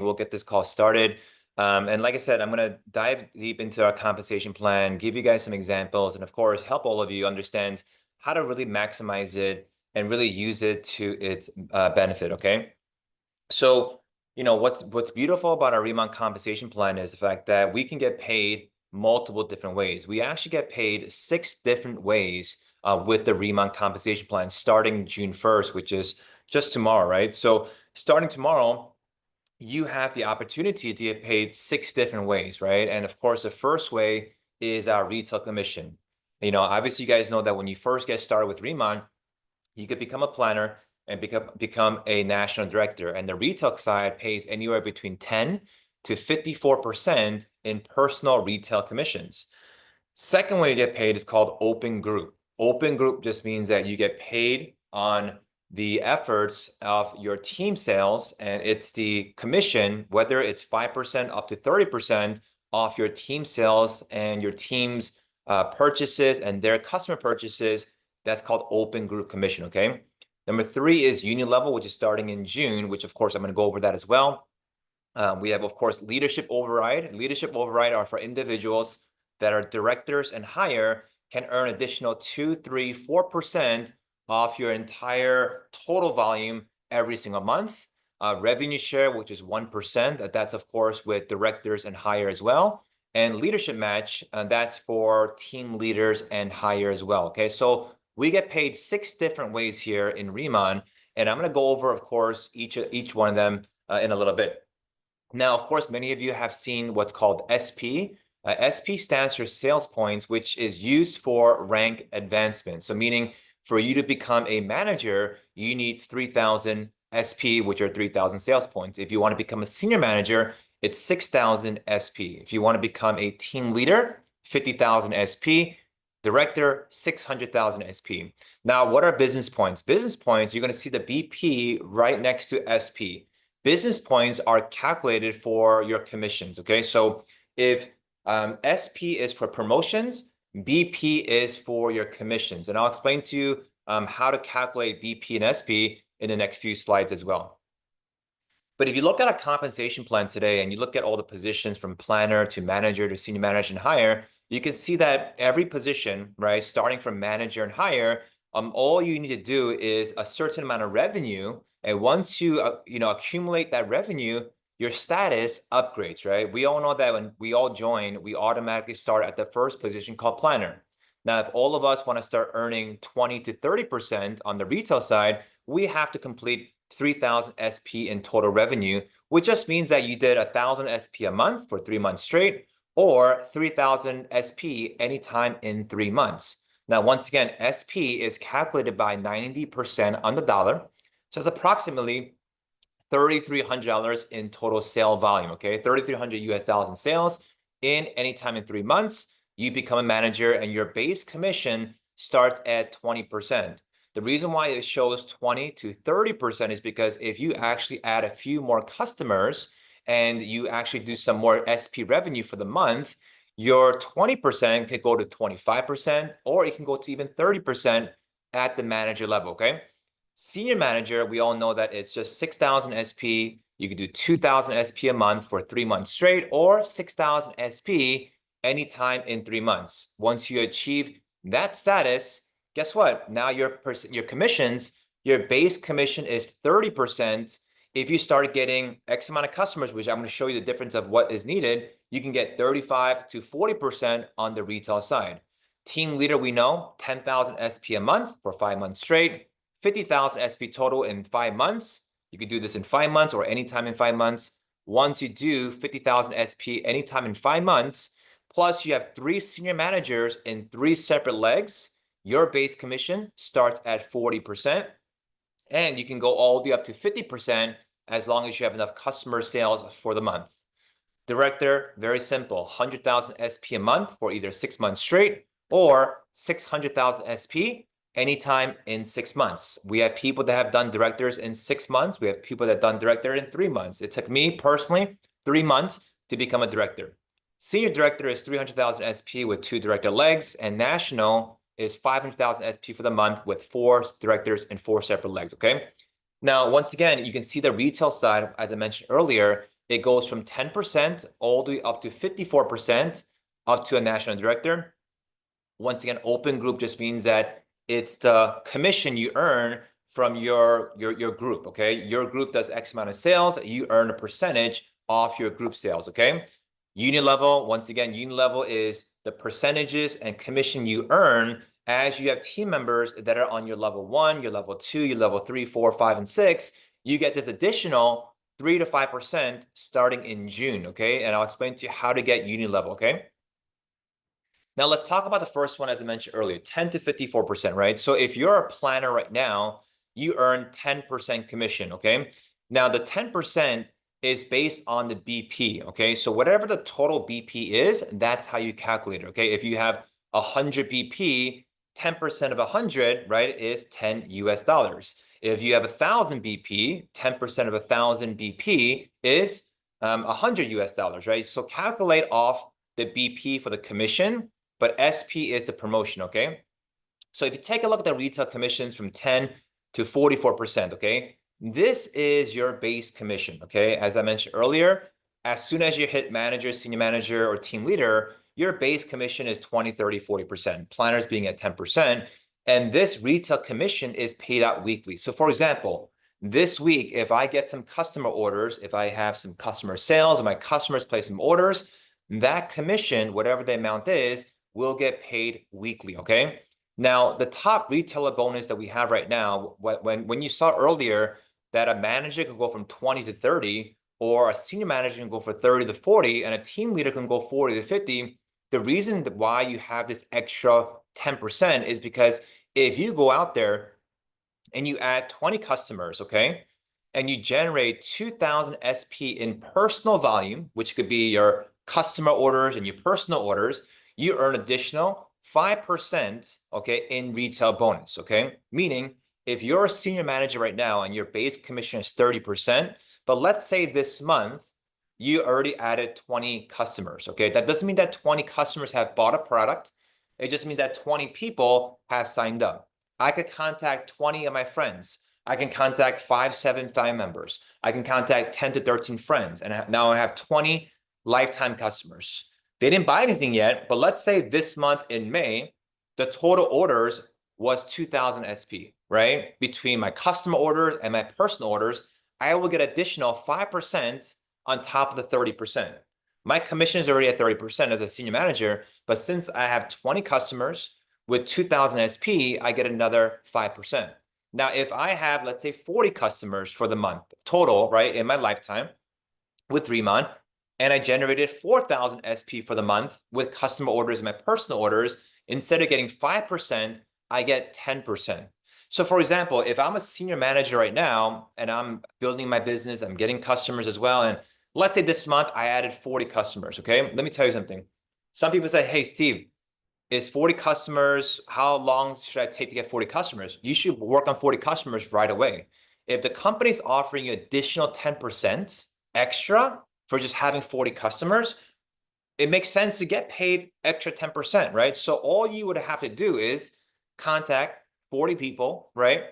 We'll get this call started. And like I said, I'm going to dive deep into our compensation plan, give you guys some examples, and of course, help all of you understand how to really maximize it and really use it to its benefit, okay? So, what's beautiful about our Remount compensation plan is the fact that we can get paid multiple different ways. We actually get paid 6 different ways with the Remount compensation plan starting June 1st, which is just tomorrow, right? So starting tomorrow, you have the opportunity to get paid 6 different ways, right? And of course, the first way is our retail commission. Obviously, you guys know that when you first get started with Remount, you could become a planner and become a national director. And the retail side pays anywhere between 10 to 54% in personal retail commissions. Second way you get paid is called open group. Open group just means that you get paid on the efforts of your team sales, and it's the commission, whether it's 5% up to 30% off your team sales and your team's purchases and their customer purchases. That's called open group commission, okay? Number 3 is union level, which is starting in June, which of course I'm going to go over that as well. We have, of course, leadership override. Leadership override are for individuals that are directors and higher, can earn additional 2, 3, 4% off your entire total volume every single month. Revenue share, which is 1%. That's, of course, with directors and higher as well. And leadership match, that's for team leaders and higher as well. Okay, so we get paid 6 different ways here in Remount, and I'm going to go over, of course, each one of them in a little bit. Now, of course, many of you have seen what's called SP. SP stands for sales points, which is used for rank advancement. So meaning for you to become a manager, you need 3,000 SP, which are 3,000 sales points. If you want to become a senior manager, it's 6,000 SP. If you want to become a team leader, 50,000 SP. Director, 600,000 SP. Now, what are business points? Business points, you're going to see the BP right next to SP. Business points are calculated for your commissions, okay? So if SP is for promotions, BP is for your commissions. And I'll explain to you how to calculate BP and SP in the next few slides as well. But if you look at a compensation plan today and you look at all the positions from planner to manager to senior manager and higher, you can see that every position, right, starting from manager and higher, all you need to do is a certain amount of revenue. And once you, accumulate that revenue, your status upgrades, right? We all know that when we all join, we automatically start at the first position called planner. Now, if all of us want to start earning 20 to 30% on the retail side, we have to complete 3,000 SP in total revenue, which just means that you did 1,000 SP a month for 3 months straight, or 3,000 SP anytime in 3 months. Now, once again, SP is calculated by 90% on the dollar. So it's approximately $3,300 in total sale volume, okay? 3,300 US dollars in sales in anytime in 3 months. You become a manager and your base commission starts at 20%. The reason why it shows 20 to 30% is because if you actually add a few more customers and you actually do some more SP revenue for the month, your 20% could go to 25%, or it can go to even 30% at the manager level, okay? Senior manager, we all know that it's just 6,000 SP. You can do 2,000 SP a month for 3 months straight, or 6,000 SP anytime in 3 months. Once you achieve that status, guess what? Now your commissions, your base commission is 30%. If you start getting X amount of customers, which I'm going to show you the difference of what is needed, you can get 35 to 40% on the retail side. Team leader, we know 10,000 SP a month for 5 months straight, 50,000 SP total in 5 months. You can do this in 5 months or anytime in 5 months. Once you do 50,000 SP anytime in 5 months, plus you have 3 senior managers in 3 separate legs, your base commission starts at 40%, and you can go all the way up to 50% as long as you have enough customer sales for the month. Director, very simple, 100,000 SP a month for either 6 months straight or 600,000 SP anytime in 6 months. We have people that have done directors in 6 months. We have people that have done director in 3 months. It took me personally 3 months to become a director. Senior director is 300,000 SP with 2 director legs, and national is 500,000 SP for the month with 4 directors and 4 separate legs, okay? Now, once again, you can see the retail side, as I mentioned earlier, it goes from 10% all the way up to 54%, up to a national director. Once again, open group just means that it's the commission you earn from your group, okay? Your group does X amount of sales, you earn a percentage off your group sales, okay? Uni level, once again, uni level is the percentages and commission you earn as you have team members that are on your level 1, your level 2, your level 3, 4, 5, and 6. You get this additional 3 to 5% starting in June, okay? And I'll explain to you how to get uni level, okay? Now let's talk about the first one, as I mentioned earlier, 10 to 54%, right? So if you're a planner right now, you earn 10% commission, okay? Now the 10% is based on the BP, okay? So whatever the total BP is, that's how you calculate it, okay? If you have 100 BP, 10% of 100, right, is 10 US dollars. If you have 1,000 BP, 10% of 1,000 BP is 100 US dollars, right? So calculate off the BP for the commission, but SP is the promotion, okay? So if you take a look at the retail commissions from 10 to 44%, okay? This is your base commission, okay? As I mentioned earlier, as soon as you hit manager, senior manager, or team leader, your base commission is 20, 30, 40%, planners being at 10%. And this retail commission is paid out weekly. So for example, this week, if I get some customer orders, if I have some customer sales and my customers place some orders, that commission, whatever the amount is, will get paid weekly, okay? Now, the top retailer bonus that we have right now, when you saw earlier that a manager can go from 20 to 30, or a senior manager can go for 30 to 40, and a team leader can go 40 to 50, the reason why you have this extra 10% is because if you go out there and you add 20 customers, okay, and you generate 2,000 SP in personal volume, which could be your customer orders and your personal orders, you earn additional 5%, okay, in retail bonus, okay? Meaning, if you're a senior manager right now and your base commission is 30%, but let's say this month, you already added 20 customers, okay? That doesn't mean that 20 customers have bought a product. It just means that 20 people have signed up. I could contact 20 of my friends. I can contact 5, 7 family members. I can contact 10 to 13 friends. And now I have 20 lifetime customers. They didn't buy anything yet, but let's say this month in May, the total orders was 2,000 SP, right? Between my customer orders and my personal orders, I will get additional 5% on top of the 30%. My commission is already at 30% as a senior manager, but since I have 20 customers with 2,000 SP, I get another 5%. Now, if I have, let's say, 40 customers for the month total, right, in my lifetime with Remon, and I generated 4,000 SP for the month with customer orders and my personal orders, instead of getting 5%, I get 10%. So for example, if I'm a senior manager right now and I'm building my business, I'm getting customers as well, and let's say this month I added 40 customers, okay? Let me tell you something. Some people say, hey, Steve, is 40 customers, how long should I take to get 40 customers? You should work on 40 customers right away. If the company's offering you additional 10% extra for just having 40 customers, it makes sense to get paid extra 10%, right? So all you would have to do is contact 40 people, right?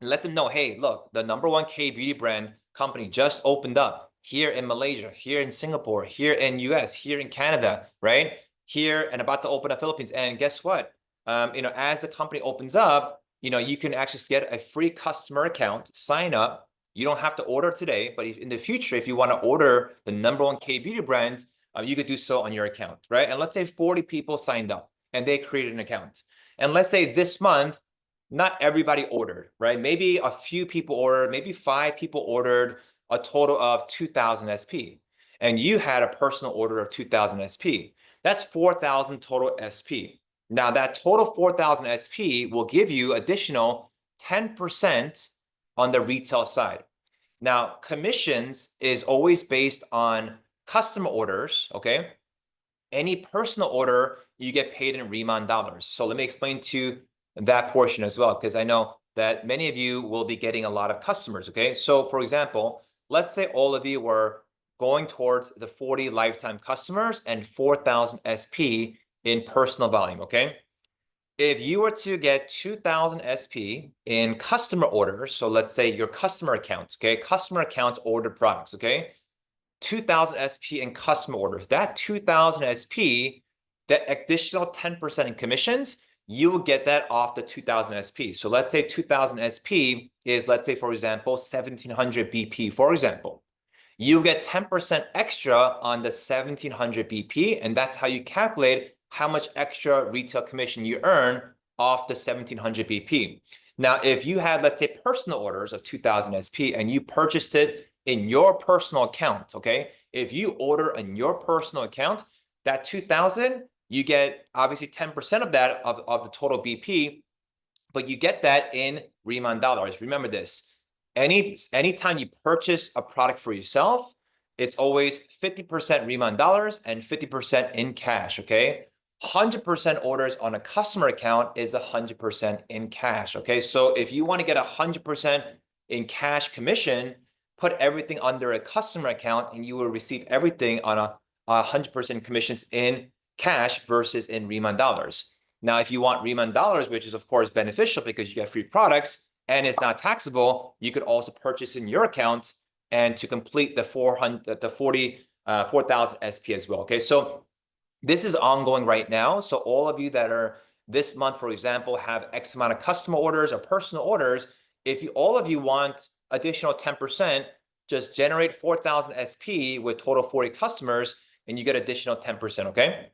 And let them know, hey, look, the #1 K-beauty brand company just opened up here in Malaysia, here in Singapore, here in US, here in Canada, right? Here and about to open up Philippines. And guess what? As the company opens up, you can actually get a free customer account, sign up. You don't have to order today, but if in the future, if you want to order the #1 K-beauty brand, you could do so on your account, right? And let's say 40 people signed up and they created an account. And let's say this month, not everybody ordered, right? Maybe a few people ordered, maybe 5 people ordered a total of 2,000 SP. And you had a personal order of 2,000 SP. That's 4,000 total SP. Now that total 4,000 SP will give you additional 10% on the retail side. Now, commissions is always based on customer orders, okay? Any personal order, you get paid in Remon dollars. So let me explain to you that portion as well, because I know that many of you will be getting a lot of customers, okay? So for example, let's say all of you were going towards the 40 lifetime customers and 4,000 SP in personal volume, okay? If you were to get 2,000 SP in customer orders, so let's say your customer accounts, okay? Customer accounts order products, okay? 2,000 SP in customer orders. That 2,000 SP, that additional 10% in commissions, you will get that off the 2,000 SP. So let's say 2,000 SP is, let's say, for example, 1,700 BP, for example. You get 10% extra on the 1,700 BP, and that's how you calculate how much extra retail commission you earn off the 1,700 BP. Now, if you had, let's say, personal orders of 2,000 SP and you purchased it in your personal account, okay? If you order in your personal account, that 2,000, you get obviously 10% of that of the total BP, but you get that in Reman dollars. Remember this. Anytime you purchase a product for yourself, it's always 50% Reman dollars and 50% in cash, okay? 100% orders on a customer account is 100% in cash, okay? So if you want to get 100% in cash commission, put everything under a customer account and you will receive everything on a 100% commissions in cash versus in Reman dollars. Now, if you want Reman dollars, which is of course beneficial because you get free products and it's not taxable, you could also purchase in your account and to complete the 4,000 SP as well. Okay, so this is ongoing right now. So all of you that are this month, for example, have X amount of customer orders or personal orders. If all of you want additional 10%, just generate 4,000 SP with total 40 customers and you get additional 10%, okay?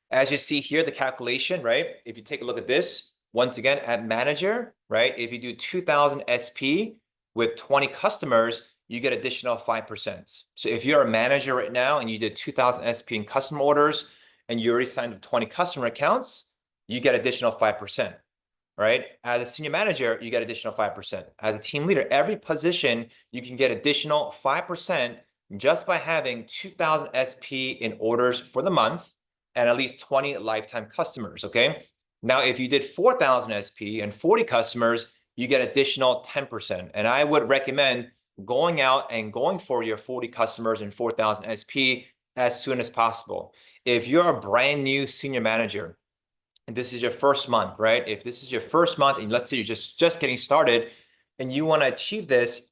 As you see here, the calculation, right? If you take a look at this, once again, at manager, right? If you do 2,000 SP with 20 customers, you get additional 5%. So if you're a manager right now and you did 2,000 SP in customer orders and you already signed up 20 customer accounts, you get additional 5%, right? As a senior manager, you get additional 5%. As a team leader, every position, you can get additional 5% just by having 2,000 SP in orders for the month and at least 20 lifetime customers, okay? Now, if you did 4,000 SP and 40 customers, you get additional 10%. And I would recommend going out and going for your 40 customers and 4,000 SP as soon as possible. If you're a brand new senior manager, and this is your first month, right? If this is your first month and let's say you're just getting started and you want to achieve this,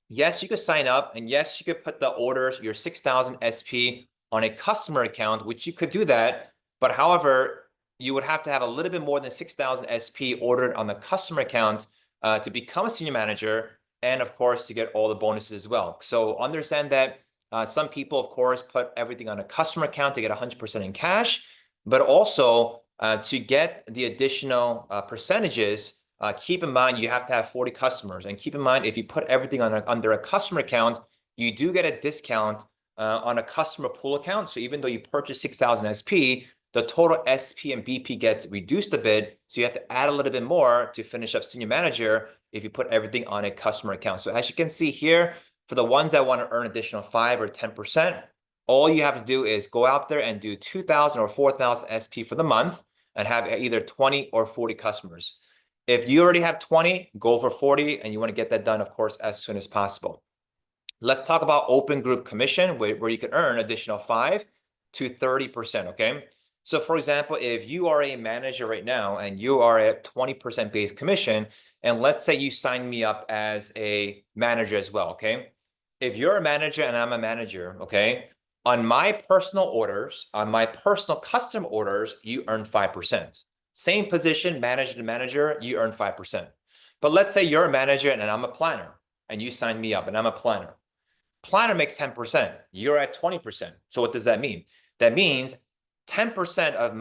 yes, you could sign up and yes, you could put the orders, your 6,000 SP on a customer account, which you could do that. But however, you would have to have a little bit more than 6,000 SP ordered on the customer account to become a senior manager and of course to get all the bonuses as well. So understand that some people, of course, put everything on a customer account to get 100% in cash, but also to get the additional percentages, keep in mind you have to have 40 customers. And keep in mind, if you put everything under a customer account, you do get a discount on a customer pool account. So even though you purchase 6,000 SP, the total SP and BP gets reduced a bit. So you have to add a little bit more to finish up senior manager if you put everything on a customer account. So as you can see here, for the ones that want to earn additional 5 or 10%, all you have to do is go out there and do 2,000 or 4,000 SP for the month and have either 20 or 40 customers. If you already have 20, go for 40, and you want to get that done, of course, as soon as possible. Let's talk about open group commission, where you can earn additional 5 to 30%, okay? So for example, if you are a manager right now and you are at 20% base commission, and let's say you sign me up as a manager as well, okay? If you're a manager and I'm a manager, okay, on my personal orders, on my personal custom orders, you earn 5%. Same position, manager to manager, you earn 5%. But let's say you're a manager and I'm a planner, and you sign me up and I'm a planner. Planner makes 10%. You're at 20%. So what does that mean? That means 10% of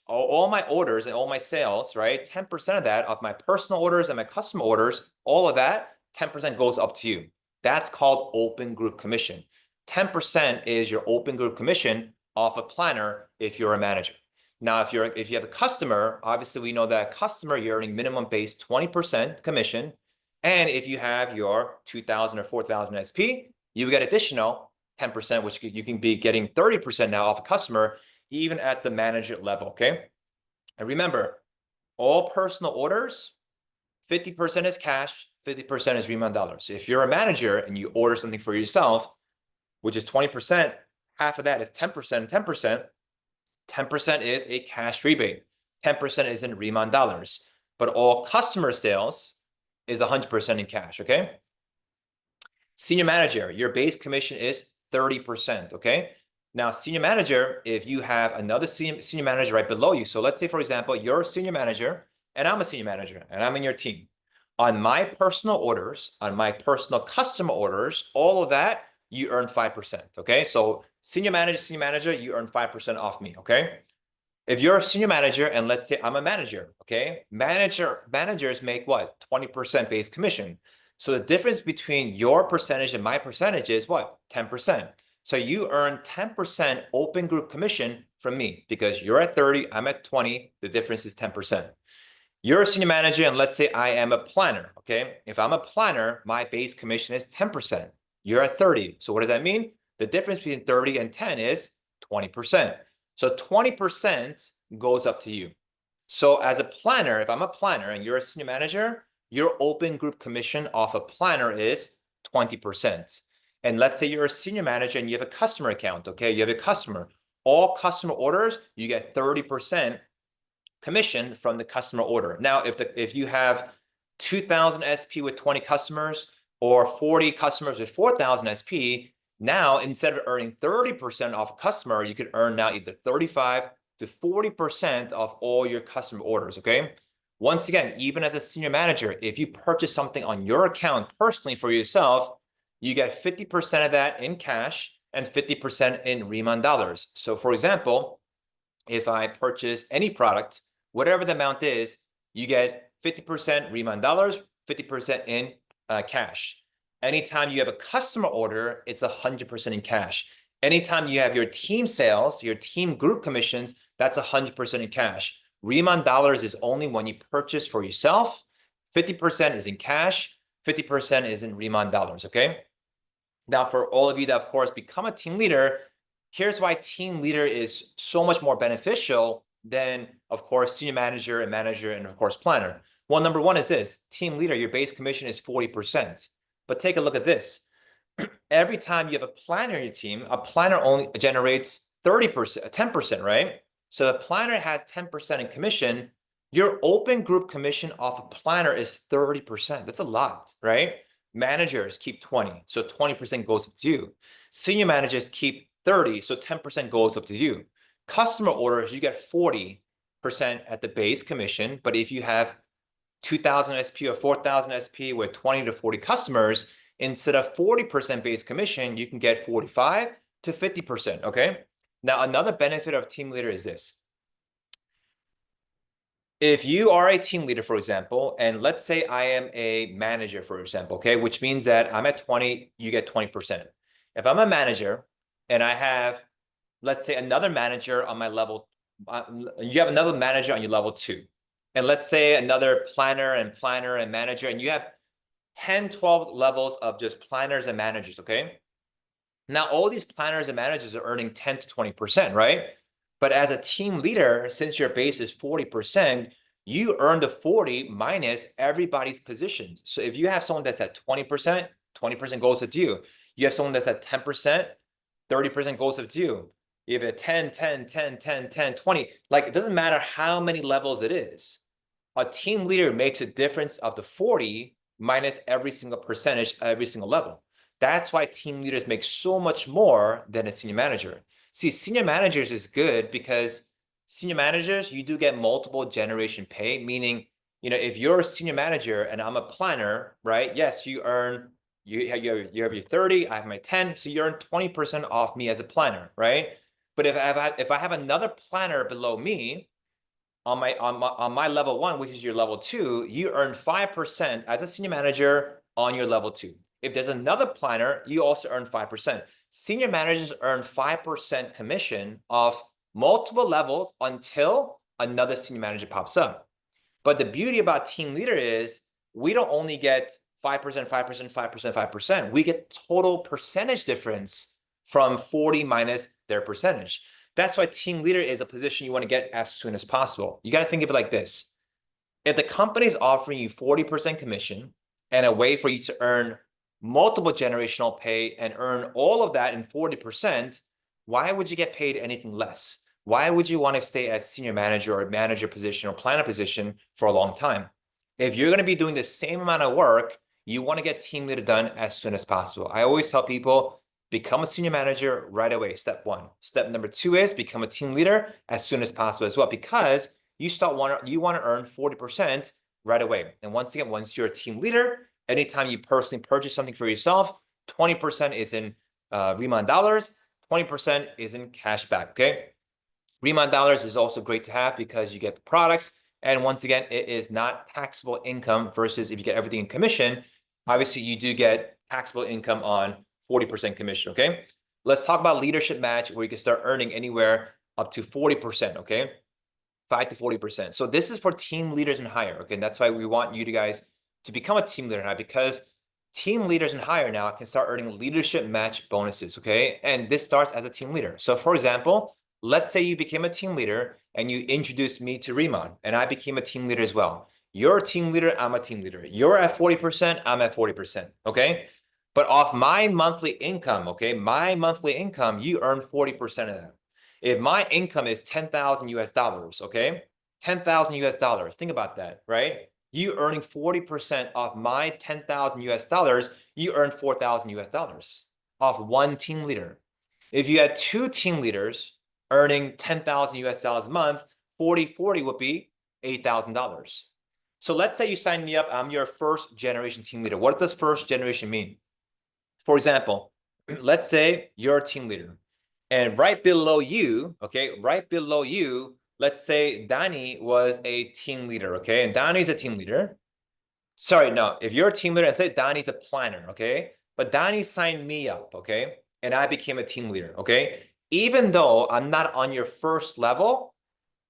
all my orders and all my sales, right? 10% of that, of my personal orders and my customer orders, all of that, 10% goes up to you. That's called open group commission. 10% is your open group commission off a planner if you're a manager. Now, if you have a customer, obviously we know that customer, you're earning minimum base 20% commission. And if you have your 2,000 or 4,000 SP, you get additional 10%, which you can be getting 30% now off a customer, even at the manager level, okay? And remember, all personal orders, 50% is cash, 50% is Reman dollars. So if you're a manager and you order something for yourself, which is 20%, half of that is 10% and 10%. 10% is a cash rebate. 10% is in Reman dollars. But all customer sales is 100% in cash, okay? Senior manager, your base commission is 30%, okay? Now, senior manager, if you have another senior manager right below you, so let's say, for example, you're a senior manager and I'm a senior manager and I'm in your team. On my personal orders, on my personal customer orders, all of that, you earn 5%, okay? So senior manager, you earn 5% off me, okay? If you're a senior manager and let's say I'm a manager, okay? Managers make what? 20% base commission. So the difference between your percentage and my percentage is what? 10%. So you earn 10% open group commission from me because you're at 30, I'm at 20. The difference is 10%. You're a senior manager and let's say I am a planner, okay? If I'm a planner, my base commission is 10%. You're at 30. So what does that mean? The difference between 30 and 10 is 20%. So 20% goes up to you. So as a planner, if I'm a planner and you're a senior manager, your open group commission off a planner is 20%. And let's say you're a senior manager and you have a customer account, okay? You have a customer. All customer orders, you get 30% commission from the customer order. Now, if you have 2,000 SP with 20 customers or 40 customers with 4,000 SP, now instead of earning 30% off a customer, you could earn now either 35 to 40% of all your customer orders, okay? Once again, even as a senior manager, if you purchase something on your account personally for yourself, you get 50% of that in cash and 50% in Riemann dollars. So for example, if I purchase any product, whatever the amount is, you get 50% Riemann dollars, 50% in cash. Anytime you have a customer order, it's 100% in cash. Anytime you have your team sales, your team group commissions, that's 100% in cash. Riemann dollars is only when you purchase for yourself. 50% is in cash, 50% is in Riemann dollars, okay? Now, for all of you that, of course, become a team leader, here's why team leader is so much more beneficial than, of course, senior manager, and of course, planner. Well, number one is this. Team leader, your base commission is 40%. But take a look at this. Every time you have a planner in your team, a planner only generates 30%, 10%, right? So the planner has 10% in commission. Your open group commission off a planner is 30%. That's a lot, right? Managers keep 20, so 20% goes up to you. Senior managers keep 30, so 10% goes up to you. Customer orders, you get 40% at the base commission, but if you have 2,000 SP or 4,000 SP with 20 to 40 customers, instead of 40% base commission, you can get 45 to 50%, okay? Now, another benefit of team leader is this. If you are a team leader, for example, and let's say I am a manager, for example, okay, which means that I'm at 20, you get 20%. If I'm a manager and I have, let's say, another manager on my level, you have another manager on your level 2. And let's say another planner and manager, and you have 10, 12 levels of just planners and managers, okay? Now, all these planners and managers are earning 10 to 20%, right? But as a team leader, since your base is 40%, you earn the 40 minus everybody's positions. So if you have someone that's at 20%, 20% goes to you. You have someone that's at 10%, 30% goes up to you. You have a 10, 10, 10, 10, 10, 20. Like, it doesn't matter how many levels it is. A team leader makes a difference of the 40 minus every single percentage, every single level. That's why team leaders make so much more than a senior manager. See, senior managers is good because senior managers, you do get multiple generation pay, meaning, if you're a senior manager and I'm a planner, right? Yes, you earn, you have your 30, I have my 10, so you earn 20% off me as a planner, right? But if I have another planner below me on my level 1, which is your level 2, you earn 5% as a senior manager on your level 2. If there's another planner, you also earn 5%. Senior managers earn 5% commission off multiple levels until another senior manager pops up. But the beauty about team leader is we don't only get 5%, 5%, 5%, 5%. We get total percentage difference from 40 minus their percentage. That's why team leader is a position you want to get as soon as possible. You got to think of it like this. If the company is offering you 40% commission and a way for you to earn multiple generational pay and earn all of that in 40%, why would you get paid anything less? Why would you want to stay at senior manager or manager position or planner position for a long time? If you're going to be doing the same amount of work, you want to get team leader done as soon as possible. I always tell people, become a senior manager right away, step one. Step number two is become a team leader as soon as possible as well, because you want to earn 40% right away. And once again, once you're a team leader, anytime you personally purchase something for yourself, 20% is in Remon dollars, 20% is in cash back, okay? Remon dollars is also great to have because you get the products. And once again, it is not taxable income versus if you get everything in commission, obviously you do get taxable income on 40% commission, okay? Let's talk about leadership match where you can start earning anywhere up to 40%, okay? 5 to 40%. So this is for team leaders and higher, okay? And that's why we want you guys to become a team leader now, because team leaders and higher now can start earning leadership match bonuses, okay? And this starts as a team leader. So for example, let's say you became a team leader and you introduced me to Remon and I became a team leader as well. You're a team leader, I'm a team leader. You're at 40%, I'm at 40%, okay? But off my monthly income, okay, my monthly income, you earn 40% of that. If my income is 10,000 US dollars, okay, 10,000 US dollars, think about that, right? You earning 40% off my 10,000 US dollars, you earn 4,000 US dollars off one team leader. If you had two team leaders earning 10,000 US dollars a month, 40/40 would be $8,000. So let's say you sign me up, I'm your first generation team leader. What does first generation mean? For example, let's say you're a team leader and right below you, okay, right below you, let's say Danny was a team leader, okay? And Danny's a team leader. Sorry, no, if you're a team leader, I say Danny's a planner, okay? But Danny signed me up, okay? And I became a team leader, okay? Even though I'm not on your first level,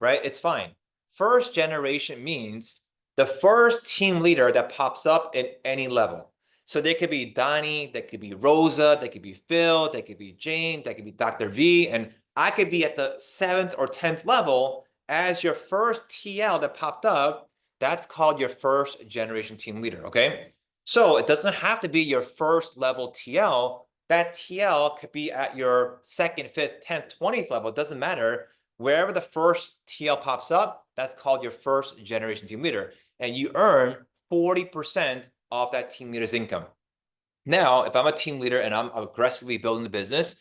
right? It's fine. First generation means the first team leader that pops up in any level. So there could be Donnie, that could be Rosa, that could be Phil, that could be Jane, that could be Dr. V, and I could be at the 7th or 10th level as your first TL that popped up. That's called your first generation team leader, okay? So it doesn't have to be your first level TL. That TL could be at your 2nd, 5th, 10th, 20th level. It doesn't matter. Wherever the first TL pops up, that's called your first generation team leader. And you earn 40% of that team leader's income. Now, if I'm a team leader and I'm aggressively building the business,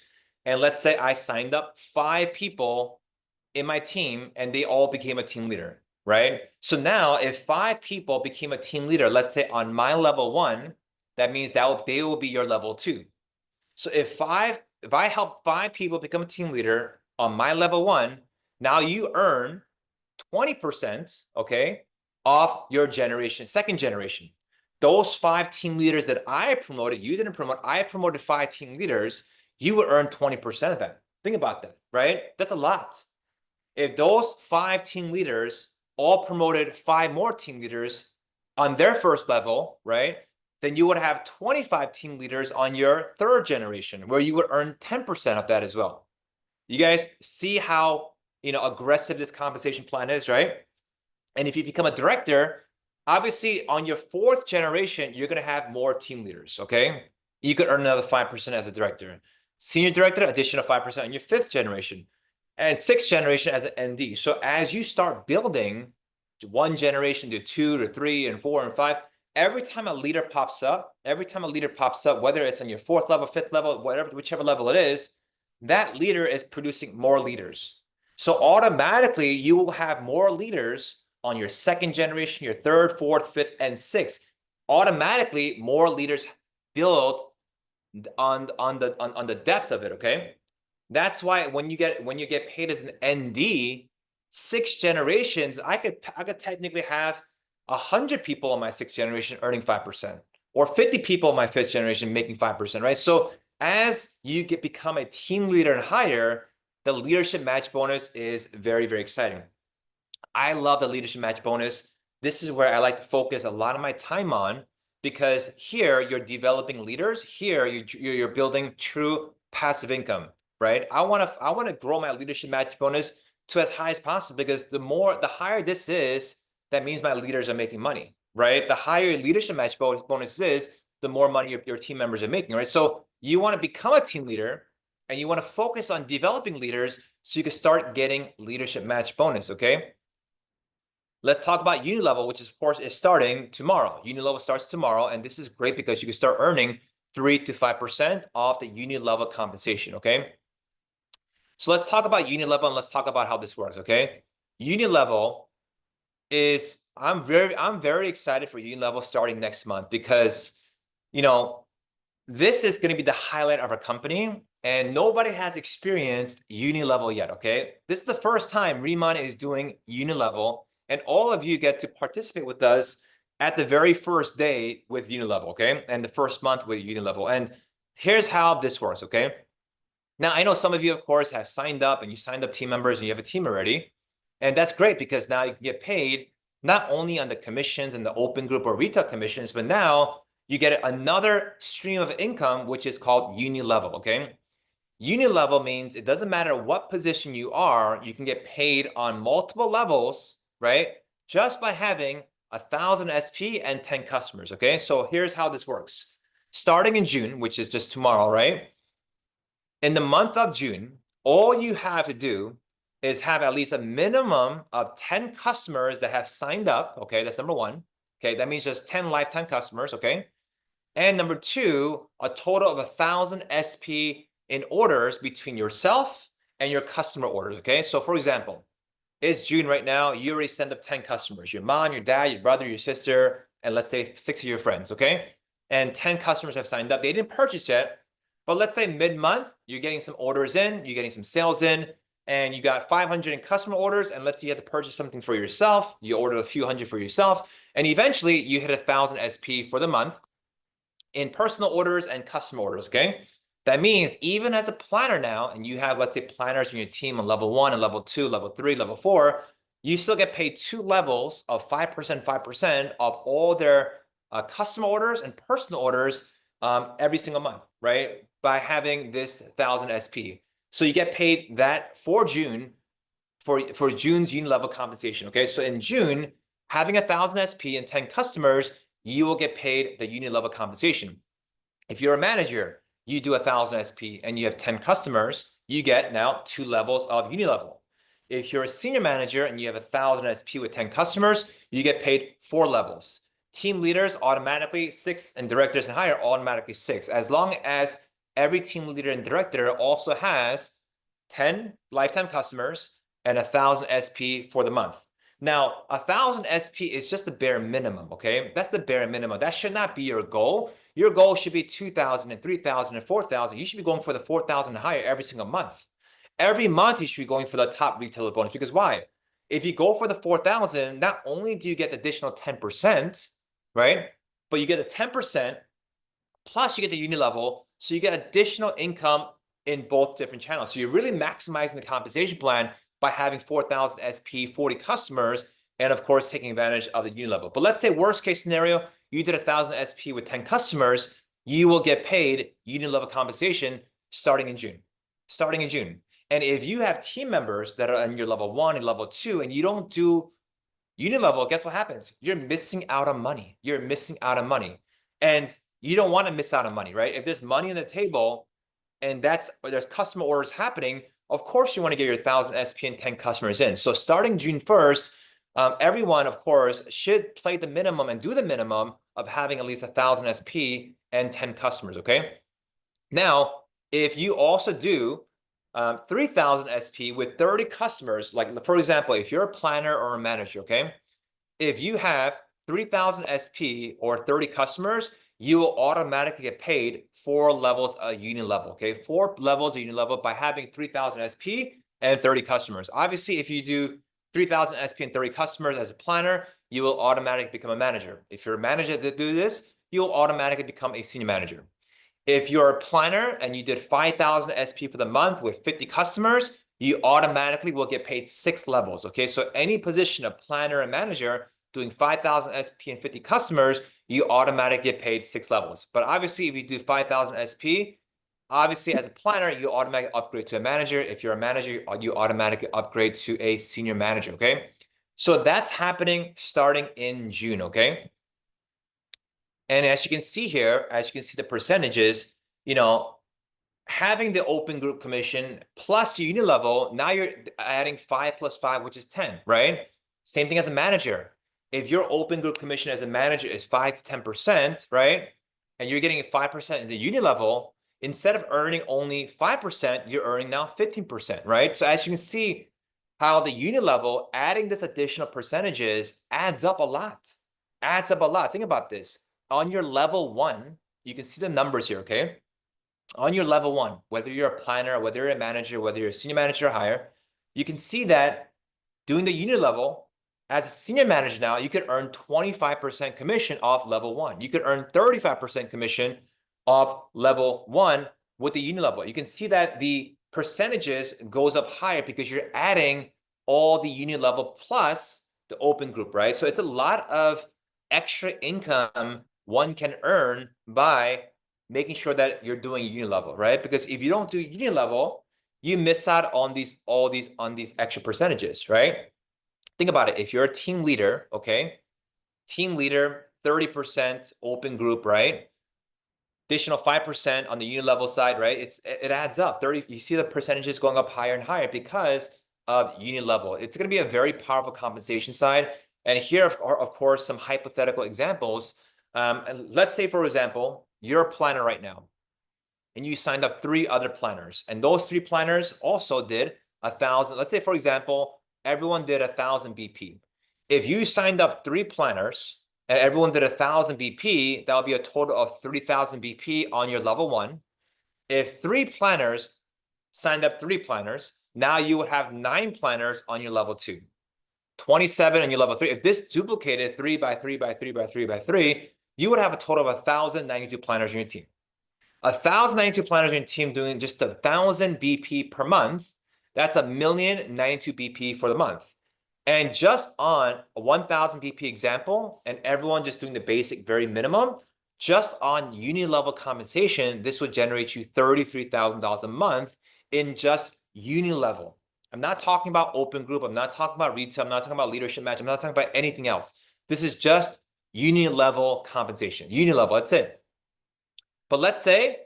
and let's say I signed up 5 people in my team and they all became a team leader, right? So now if 5 people became a team leader, let's say on my level 1, that means that they will be your level 2. So if I help 5 people become a team leader on my level 1, now you earn 20%, okay, off your generation, second generation. Those 5 team leaders that I promoted, you didn't promote, I promoted 5 team leaders, you would earn 20% of that. Think about that, right? That's a lot. If those 5 team leaders all promoted 5 more team leaders on their first level, right? Then you would have 25 team leaders on your 3rd generation, where you would earn 10% of that as well. You guys see how, aggressive this compensation plan is, right? And if you become a director, obviously on your 4th generation, you're going to have more team leaders, okay? You could earn another 5% as a director. Senior director, additional 5% on your 5th generation. And 6th generation as an MD. So as you start building 1 generation to 2 to 3 and 4 and 5, every time a leader pops up, whether it's on your 4th level, 5th level, whichever level it is, that leader is producing more leaders. So automatically you will have more leaders on your 2nd generation, your 3rd, 4th, 5th, and 6th. Automatically more leaders build on the depth of it, okay? That's why when you get paid as an ND, 6 generations, I could technically have 100 people in my 6th generation earning 5%, or 50 people in my 5th generation making 5%, right? So as you become a team leader and higher, the leadership match bonus is very, very exciting. I love the leadership match bonus. This is where I like to focus a lot of my time on, because here you're developing leaders. Here you're building true passive income, right? I want to grow my leadership match bonus to as high as possible, because the higher this is, that means my leaders are making money, right? The higher leadership match bonus is, the more money your team members are making, right? So you want to become a team leader and you want to focus on developing leaders so you can start getting leadership match bonus, okay? let's talk about Unilevel, which is, of course, is starting tomorrow. Unilevel starts tomorrow, and this is great because you can start earning 3 to 5% off the Unilevel compensation, okay? So let's talk about Unilevel and let's talk about how this works, okay? Unilevel is, I'm very excited for Unilevel starting next month because, you know, this is going to be the highlight of our company, and nobody has experienced Unilevel yet, okay? This is the first time Riemann is doing Unilevel, and all of you get to participate with us at the very first day with Unilevel, okay? And the first month with Unilevel. And here's how this works, okay? Now, I know some of you, of course, have signed up and you signed up team members and you have a team already. And that's great because now you can get paid not only on the commissions and the open group or retail commissions, but now you get another stream of income, which is called Unilevel, okay? Unilevel means it doesn't matter what position you are, you can get paid on multiple levels, right? Just by having 1,000 SP and 10 customers, okay? So here's how this works. Starting in June, which is just tomorrow, right? In the month of June, all you have to do is have at least a minimum of 10 customers that have signed up, okay? That's number one. Okay, that means just 10 lifetime customers, okay? And number two, a total of 1,000 SP in orders between yourself and your customer orders, okay? So for example, it's June right now, you already send up 10 customers, your mom, your dad, your brother, your sister, and let's say 6 of your friends, okay? And 10 customers have signed up. They didn't purchase yet, but let's say mid-month, you're getting some orders in, you're getting some sales in, and you got 500 in customer orders, and let's say you have to purchase something for yourself, you order a few hundred for yourself, and eventually you hit 1,000 SP for the month in personal orders and customer orders, okay? That means even as a planner now, and you have, let's say, planners in your team on level 1 and level 2, level 3, level 4, you still get paid 2 levels of 5% of all their customer orders and personal orders every single month, right? By having this 1,000 SP. So you get paid that for June, for June's Unilevel compensation, okay? So in June, having 1,000 SP and 10 customers, you will get paid the Unilevel compensation. If you're a manager, you do 1,000 SP and you have 10 customers, you get now 2 levels of Unilevel. If you're a senior manager and you have 1,000 SP with 10 customers, you get paid 4 levels. Team leaders automatically 6, and directors and higher automatically 6, as long as every team leader and director also has 10 lifetime customers and 1,000 SP for the month. Now, 1,000 SP is just the bare minimum, okay? That's the bare minimum. That should not be your goal. Your goal should be 2,000 and 3,000 and 4,000. You should be going for the 4,000 and higher every single month. Every month, you should be going for the top retailer bonus, because why? If you go for the 4,000, not only do you get the additional 10%, right? But you get the 10%, plus you get the Unilevel, so you get additional income in both different channels. So you're really maximizing the compensation plan by having 4,000 SP, 40 customers, and of course, taking advantage of the Unilevel. But let's say worst case scenario, you did 1,000 SP with 10 customers, you will get paid Unilevel compensation starting in June. Starting in June. And if you have team members that are in your level 1 and level 2, and you don't do Unilevel, guess what happens? You're missing out on money. You're missing out on money. And you don't want to miss out on money, right? If there's money on the table and there's customer orders happening, of course you want to get your 1,000 SP and 10 customers in. So starting June 1st, everyone, of course, should play the minimum and do the minimum of having at least 1,000 SP and 10 customers, okay? Now, if you also do 3,000 SP with 30 customers, like for example, if you're a planner or a manager, okay? If you have 3,000 SP or 30 customers, you will automatically get paid 4 levels of Unilevel, okay? 4 levels of Unilevel by having 3,000 SP and 30 customers. Obviously, if you do 3,000 SP and 30 customers as a planner, you will automatically become a manager. If you're a manager that do this, you'll automatically become a senior manager. If you're a planner and you did 5,000 SP for the month with 50 customers, you automatically will get paid 6 levels, okay? So any position of planner and manager doing 5,000 SP and 50 customers, you automatically get paid 6 levels. But obviously, if you do 5,000 SP, obviously as a planner, you automatically upgrade to a manager. If you're a manager, you automatically upgrade to a senior manager, okay? So that's happening starting in June, okay? And as you can see here, as you can see the percentages, you know, having the open group commission plus Unilevel, now you're adding 5 plus 5, which is 10, right? Same thing as a manager. If your open group commission as a manager is 5 to 10%, right? And you're getting 5% in the uni level, instead of earning only 5%, you're earning now 15%, right? So as you can see how the uni level, adding this additional percentages adds up a lot. Adds up a lot. Think about this. On your level 1, you can see the numbers here, okay? On your level 1, whether you're a planner, whether you're a manager, whether you're a senior manager or higher, you can see that doing the uni level, as a senior manager now, you could earn 25% commission off level 1. You could earn 35% commission off level 1 with the uni level. You can see that the percentages goes up higher because you're adding all the uni level plus the open group, right? So it's a lot of extra income one can earn by making sure that you're doing uni level, right? Because if you don't do uni level, you miss out on these extra percentages, right? Think about it. If you're a team leader, okay, team leader, 30% open group, right? Additional 5% on the uni level side, right? It adds up. 30. You see the percentages going up higher and higher because of uni level. It's going to be a very powerful compensation side. And here, of course, some hypothetical examples. Let's say, for example, you're a planner right now, and you signed up 3 other planners, and those 3 planners also did 1,000. Let's say, for example, everyone did 1,000 BP. If you signed up 3 planners and everyone did 1,000 BP, that would be a total of 3,000 BP on your level 1. If 3 planners signed up 3 planners, now you would have 9 planners on your level 2, 27 on your level 3. If this duplicated 3 by 3 by 3 by 3 by 3, you would have a total of 1,092 planners in your team. 1,092 planners in your team doing just 1,000 BP per month. That's 1,092 BP for the month. And just on a 1,000 BP example, and everyone just doing the basic very minimum, just on uni level compensation, this would generate you $33,000 a month in just uni level. I'm not talking about open group. I'm not talking about retail. I'm not talking about leadership match. I'm not talking about anything else. This is just uni level compensation. Uni level, that's it. But let's say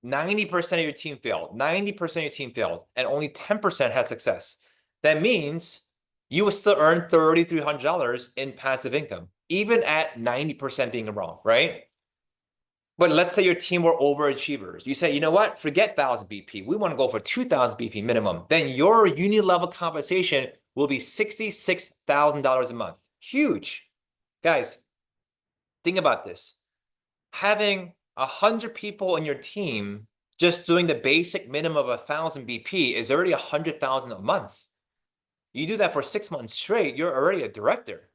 90% of your team failed. 90% of your team failed, and only 10% had success. That means you would still earn $3,300 in passive income, even at 90% being wrong, right? But let's say your team were overachievers. You say, you know what? Forget 1,000 BP. We want to go for 2,000 BP minimum. Then your uni level compensation will be $66,000 a month. Huge. Guys, think about this. Having 100 people in your team just doing the basic minimum of 1,000 BP is already 100,000 a month. You do that for 6 months straight, you're already a director.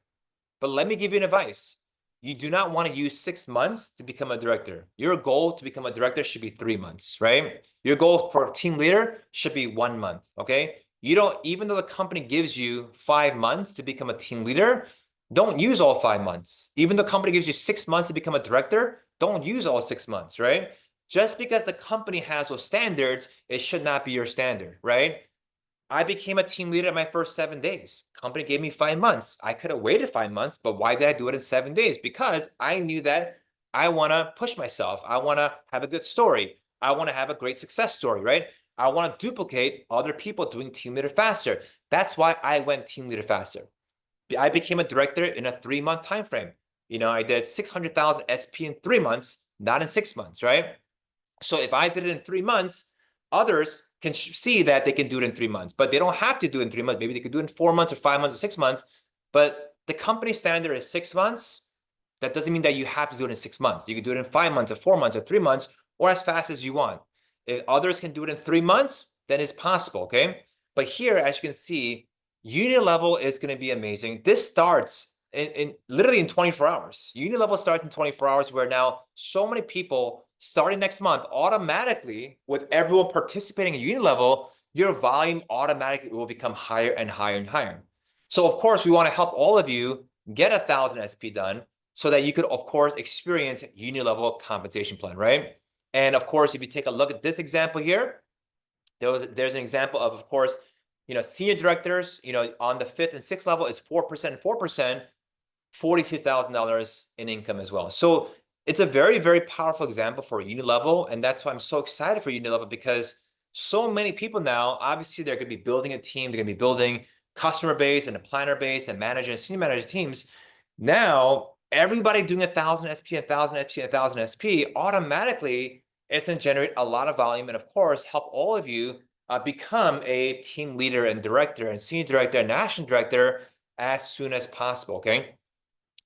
But let me give you an advice. You do not want to use 6 months to become a director. Your goal to become a director should be 3 months, right? Your goal for a team leader should be 1 month, okay? You don't, even though the company gives you 5 months to become a team leader, don't use all 5 months. Even though the company gives you 6 months to become a director, don't use all 6 months, right? Just because the company has those standards, it should not be your standard, right? I became a team leader in my first 7 days. Company gave me 5 months. I could have waited 5 months, but why did I do it in 7 days? Because I knew that I want to push myself. I want to have a good story. I want to have a great success story, right? I want to duplicate other people doing team leader faster. That's why I went team leader faster. I became a director in a 3-month time frame. You know, I did 600,000 SP in 3 months, not in 6 months, right? So if I did it in 3 months, others can see that they can do it in 3 months, but they don't have to do it in 3 months. Maybe they could do it in 4 months or 5 months or 6 months, but the company standard is 6 months. That doesn't mean that you have to do it in 6 months. You can do it in 5 months or 4 months or 3 months, or as fast as you want. If others can do it in 3 months, then it's possible, okay? But here, as you can see, uni level is going to be amazing. This starts in literally in 24 hours. Uni level starts in 24 hours, where now so many people starting next month, automatically, with everyone participating in uni level, your volume automatically will become higher and higher and higher. So of course, we want to help all of you get 1,000 SP done so that you could, of course, experience uni level compensation plan, right? And of course, if you take a look at this example here, there's an example of course, you know, senior directors, you know, on the 5th and 6th level is 4% and 4%, $42,000 in income as well. So it's a very, very powerful example for uni level. And that's why I'm so excited for uni level, because so many people now, obviously they're going to be building a team. They're going to be building customer base and a planner base and manager and senior manager teams, now everybody doing 1,000 SP, 1,000 SP, 1,000 SP, automatically it's going to generate a lot of volume and, of course, help all of you become a team leader and director and senior director and national director as soon as possible, okay?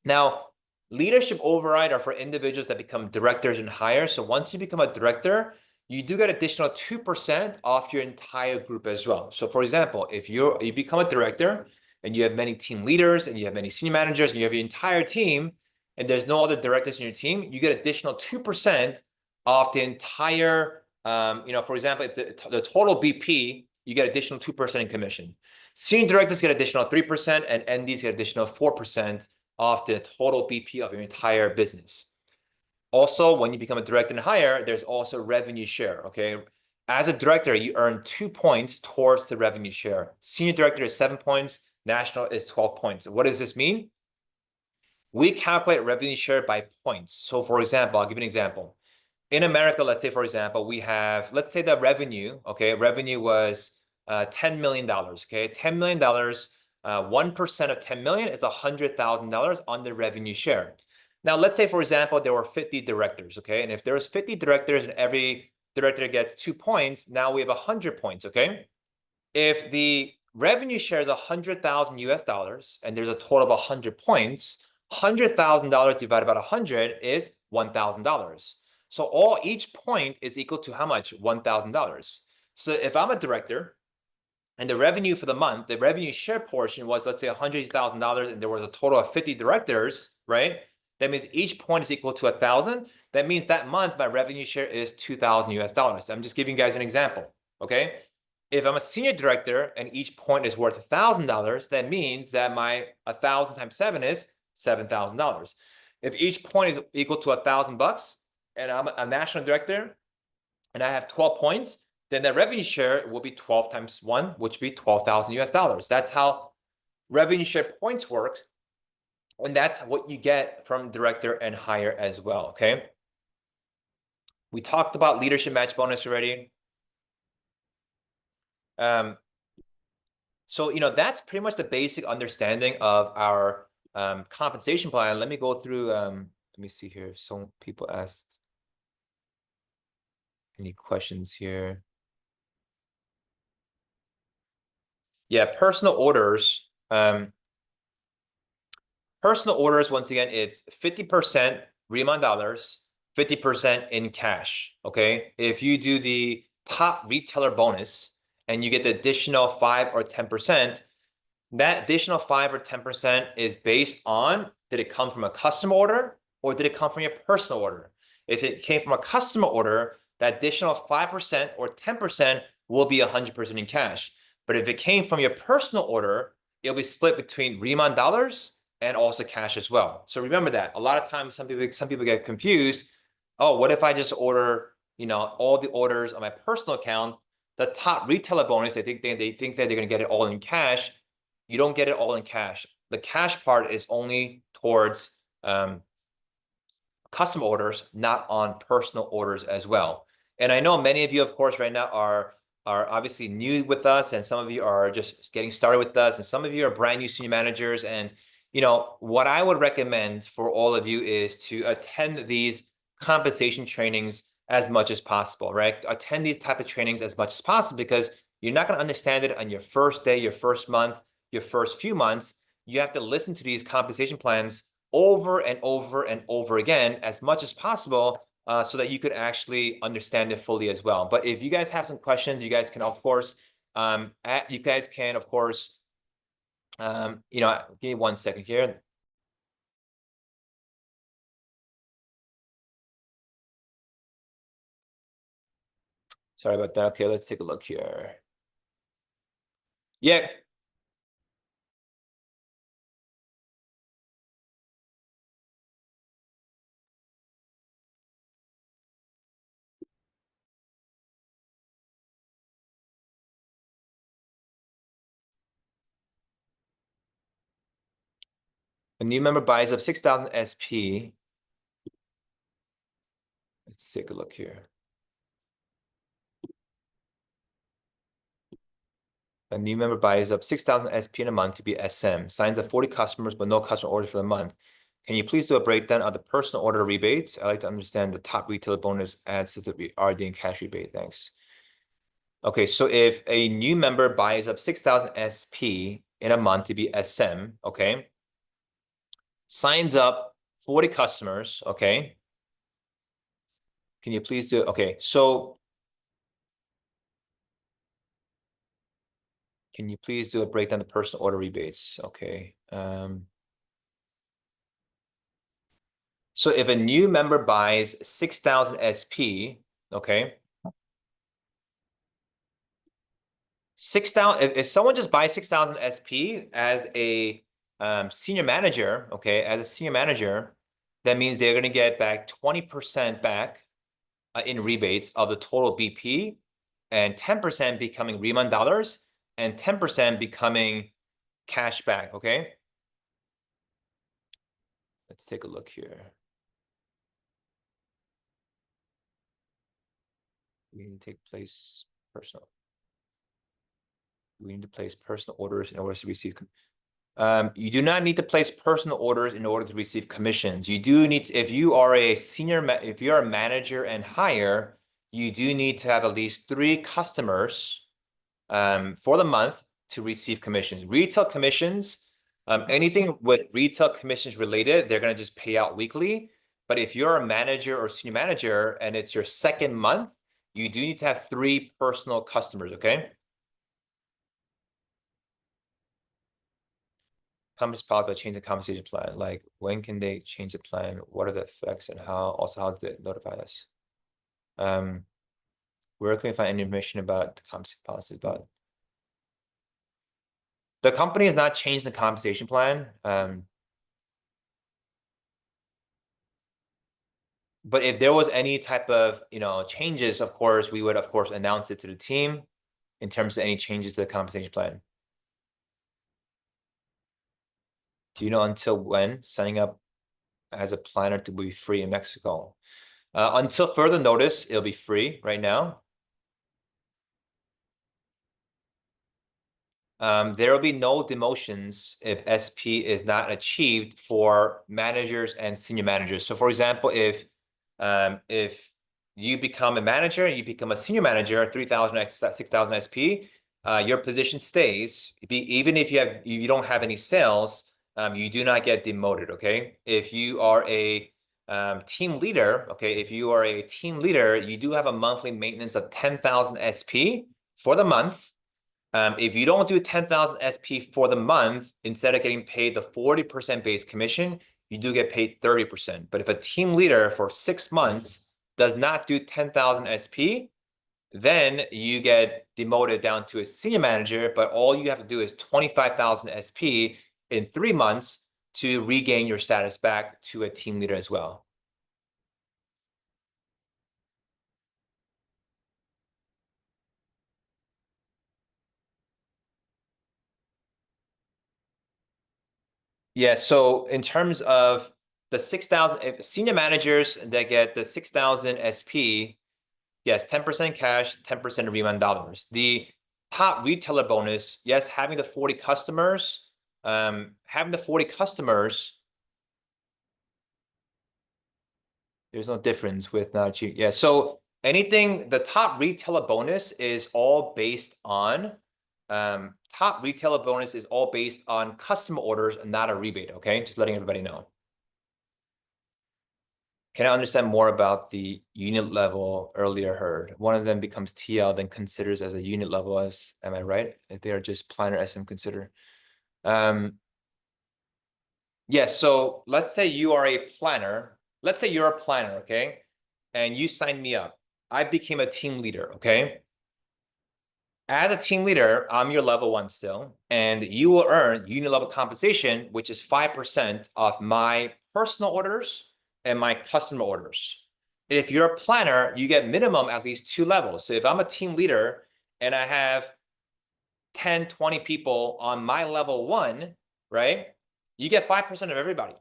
Now, leadership override are for individuals that become directors and higher. So once you become a director, you do get additional 2% off your entire group as well. So for example, if you become a director and you have many team leaders and you have many senior managers and you have your entire team and there's no other directors in your team, you get additional 2% off the entire, for example, if the total BP, you get additional 2% in commission. Senior directors get additional 3% and NDs get additional 4% off the total BP of your entire business. Also, when you become a director and higher, there's also revenue share, okay? As a director, you earn 2 points towards the revenue share. Senior director is 7 points, national is 12 points. What does this mean? We calculate revenue share by points. So for example, I'll give you an example. In America, let's say, for example, we have, let's say the revenue, okay, revenue was $10 million, okay? $10 million, 1% of 10 million is $100,000 on the revenue share. Now, let's say, for example, there were 50 directors, okay? And if there's 50 directors and every director gets 2 points, now we have 100 points, okay? If the revenue share is 100,000 US dollars and there's a total of 100 points, $100,000 divided by 100 is $1,000. So each point is equal to how much? $1,000. So if I'm a director and the revenue for the month, the revenue share portion was, let's say, $100,000 and there was a total of 50 directors, right? That means each point is equal to 1,000. That means that month, my revenue share is 2,000 US dollars. I'm just giving you guys an example, okay? If I'm a senior director and each point is worth $1,000, that means that my 1,000 times 7 is $7,000. If each point is equal to $1,000 and I'm a national director and I have 12 points, then the revenue share will be 12 times 1, which would be 12,000 US dollars. That's how revenue share points work. And that's what you get from director and higher as well, okay? We talked about leadership match bonus already. So, that's pretty much the basic understanding of our compensation plan. Let me go through, let me see here if some people asked any questions here. Yeah, personal orders. Personal orders, once again, it's 50% Riemann dollars, 50% in cash, okay? If you do the top retailer bonus and you get the additional 5 or 10%, that additional 5 or 10% is based on, did it come from a customer order or did it come from your personal order? If it came from a customer order, that additional 5% or 10% will be 100% in cash. But if it came from your personal order, it'll be split between Riemann dollars and also cash as well. So remember that. A lot of times, some people get confused. Oh, what if I just order, all the orders on my personal account? The top retailer bonus, they think that they're going to get it all in cash. You don't get it all in cash. The cash part is only towards custom orders, not on personal orders as well. And I know many of you, of course, right now are obviously new with us, and some of you are just getting started with us, and some of you are brand new senior managers. And what I would recommend for all of you is to attend these compensation trainings as much as possible, right? Attend these type of trainings as much as possible because you're not going to understand it on your first day, your first month, your first few months. You have to listen to these compensation plans over and over and over again as much as possible so that you could actually understand it fully as well. But if you guys have some questions, you guys can, of course, give me 1 second here. Sorry about that. Okay, let's take a look here. Yeah. A new member buys up 6,000 SP. Let's take a look here. A new member buys up 6,000 SP in a month to be SM, signs up 40 customers, but no customer orders for the month. Can you please do a breakdown of the personal order rebates? I'd like to understand the top retailer bonus adds to the RD and cash rebate. Thanks. Okay, so if a new member buys up 6,000 SP in a month to be SM, okay, signs up 40 customers, okay. Can you please do, okay, so can you please do a breakdown of personal order rebates? Okay. So if a new member buys 6,000 SP, okay, 6,000, if someone just buys 6,000 SP as a senior manager, okay, as a senior manager, that means they're going to get back 20% back in rebates of the total BP, and 10% becoming Riemann dollars, and 10% becoming cash back, okay? Let's take a look here. We need to take place personal. We need to place personal orders in order to receive. You do not need to place personal orders in order to receive commissions. You do need to, if you are a senior, if you're a manager and higher, you do need to have at least 3 customers for the month to receive commissions. Retail commissions, anything with retail commissions related, they're going to just pay out weekly. But if you're a manager or senior manager and it's your second month, you do need to have 3 personal customers, okay? Companies policy about changing the compensation plan. Like, when can they change the plan? What are the effects, and how does it notify us? Where can we find any information about the compensation policy? About the company has not changed the compensation plan. But if there was any type of, changes, of course, we would, of course, announce it to the team in terms of any changes to the compensation plan. Do you know until when signing up as a planner to be free in Mexico? Until further notice, it'll be free right now. There will be no demotions if SP is not achieved for managers and senior managers. So, for example, if you become a manager, you become a senior manager, 3,000 x 6,000 SP, your position stays. Even if you don't have any sales, you do not get demoted. Okay, if you are a team leader, okay, if you are a team leader, you do have a monthly maintenance of 10,000 SP for the month. If you don't do 10,000 SP for the month, instead of getting paid the 40% base commission, you do get paid 30%. But if a team leader for 6 months does not do 10,000 SP, then you get demoted down to a senior manager, but all you have to do is 25,000 SP in 3 months to regain your status back to a team leader as well. Yeah, so in terms of the 6,000 senior managers that get the 6,000 SP, yes, 10% cash, 10% Riemann dollars. The top retailer bonus, yes, having the 40 customers, there's no difference with not achieving. Yeah, so anything, the top retailer bonus is all based on customer orders and not a rebate, okay? Just letting everybody know. Can I understand more about the unit level earlier heard? One of them becomes TL, then considers as a unit level as, am I right? If they are just planner SM consider. Yeah, so let's say you are a planner. Let's say you're a planner, okay? And you signed me up. I became a team leader, okay? As a team leader, I'm your level 1 still, and you will earn unit level compensation, which is 5% of my personal orders and my customer orders. And if you're a planner, you get minimum at least 2 levels. So if I'm a team leader and I have 10, 20 people on my level 1, right? You get 5% of everybody.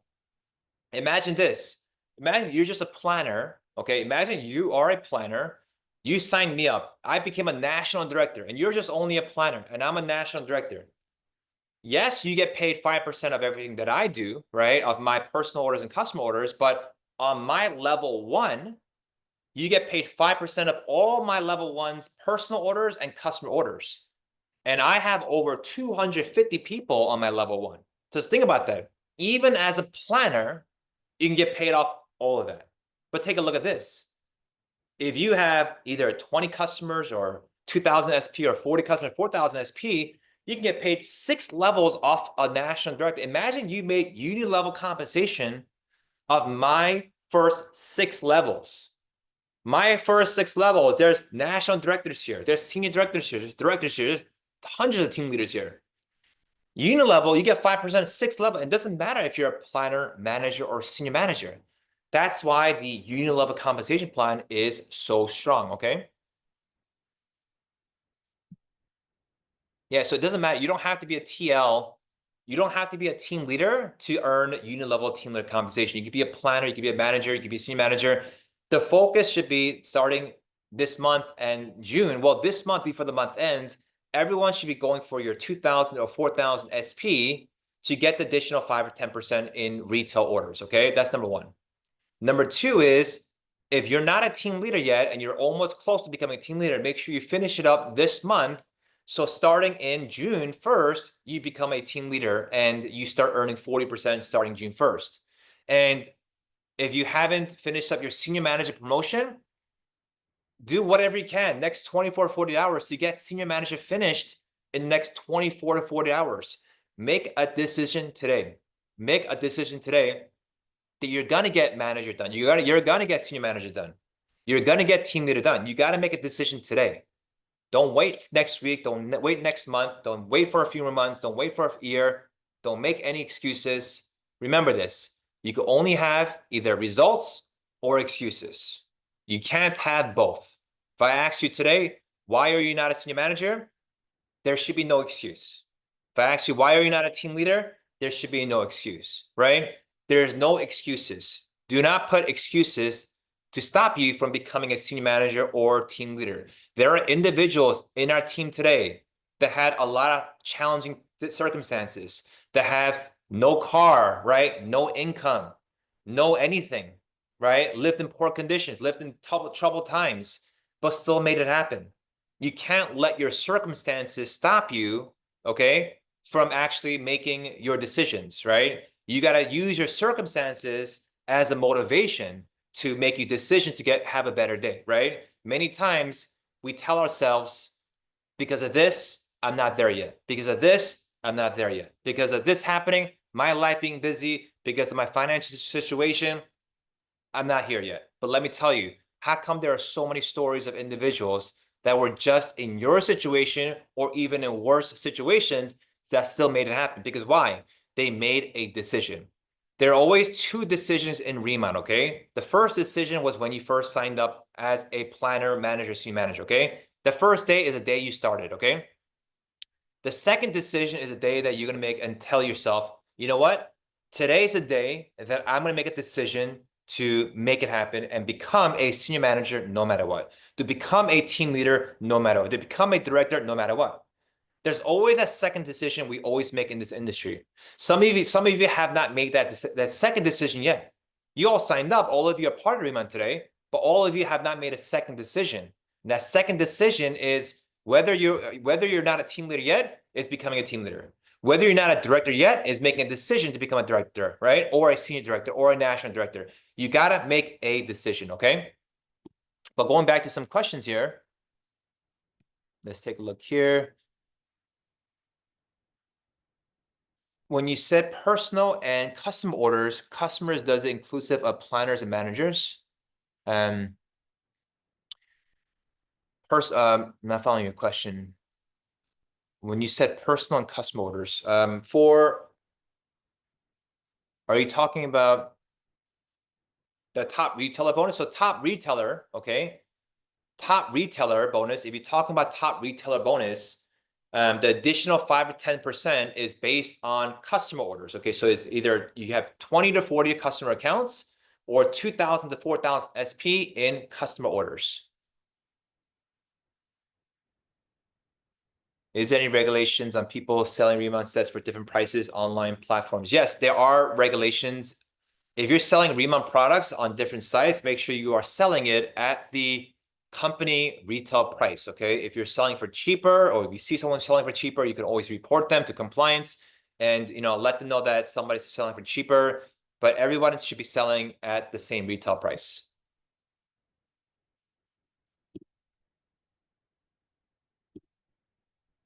Imagine this. Imagine you're just a planner, okay? Imagine you are a planner. You signed me up. I became a national director, and you're just only a planner, and I'm a national director. Yes, you get paid 5% of everything that I do, right? Of my personal orders and customer orders, but on my level one, you get paid 5% of all my level one's personal orders and customer orders. And I have over 250 people on my level one. So just think about that. Even as a planner, you can get paid off all of that. But take a look at this. If you have either 20 customers or 2,000 SP or 40 customers, 4,000 SP, you can get paid 6 levels off a national director. Imagine you made uni-level compensation of my first 6 levels. My first 6 levels, there's national directors here, there's senior directors here, there's directors here, there's hundreds of team leaders here. Uni-level, you get 5%, 6 level. It doesn't matter if you're a planner, manager, or senior manager. That's why the uni-level compensation plan is so strong, okay? Yeah, so it doesn't matter. You don't have to be a TL. You don't have to be a team leader to earn uni-level team leader compensation. You could be a planner, you could be a manager, you could be a senior manager. The focus should be starting this month and June. Well, this month before the month ends, everyone should be going for your 2,000 or 4,000 SP to get the additional 5 or 10% in retail orders, okay? That's number one. Number two is, if you're not a team leader yet and you're almost close to becoming a team leader, make sure you finish it up this month. So starting in June 1st, you become a team leader and you start earning 40% starting June 1st. And if you haven't finished up your senior manager promotion, do whatever you can next 24 to 40 hours to get senior manager finished in the next 24 to 40 hours. Make a decision today. Make a decision today that you're gonna get manager done. You're gonna get senior manager done. You're gonna get team leader done. You gotta make a decision today. Don't wait next week. Don't wait next month. Don't wait for a few more months. Don't wait for a year. Don't make any excuses. Remember this. You can only have either results or excuses. You can't have both. If I ask you today, why are you not a senior manager? There should be no excuse. If I ask you, why are you not a team leader? There should be no excuse, right? There's no excuses. Do not put excuses to stop you from becoming a senior manager or team leader. There are individuals in our team today that had a lot of challenging circumstances, that have no car, right? No income, no anything, right? Lived in poor conditions, lived in troubled times, but still made it happen. You can't let your circumstances stop you, okay, from actually making your decisions, right? You got to use your circumstances as a motivation to make you decisions to have a better day, right? Many times we tell ourselves, because of this, I'm not there yet. Because of this, I'm not there yet. Because of this happening, my life being busy, because of my financial situation, I'm not here yet. But let me tell you, how come there are so many stories of individuals that were just in your situation or even in worse situations that still made it happen? Because why? They made a decision. There are always 2 decisions in Remount, okay? The first decision was when you first signed up as a planner, manager, senior manager, okay? The first day is the day you started, okay? The second decision is a day that you're going to make and tell yourself, you know what? Today's a day that I'm going to make a decision to make it happen and become a senior manager no matter what, to become a team leader no matter what, to become a director no matter what. There's always a second decision we always make in this industry. Some of you have not made that second decision yet. You all signed up, all of you are part of Remount today, but all of you have not made a second decision. And that second decision is whether you're not a team leader yet, is becoming a team leader. Whether you're not a director yet, is making a decision to become a director, right? Or a senior director or a national director. You gotta make a decision, okay? But going back to some questions here, let's take a look here. When you said personal and custom orders, customers, does it inclusive of planners and managers? I'm not following your question. When you said personal and custom orders, are you talking about the top retailer bonus? So top retailer, okay. Top retailer bonus, if you're talking about top retailer bonus, the additional 5 to 10% is based on customer orders. Okay, so it's either you have 20 to 40 customer accounts or 2,000 to 4,000 SP in customer orders. Is there any regulations on people selling remount sets for different prices online platforms? Yes, there are regulations. If you're selling remount products on different sites, make sure you are selling it at the company retail price, okay? If you're selling for cheaper, or if you see someone selling for cheaper, you can always report them to compliance and, you know, let them know that somebody's selling for cheaper, but everyone should be selling at the same retail price.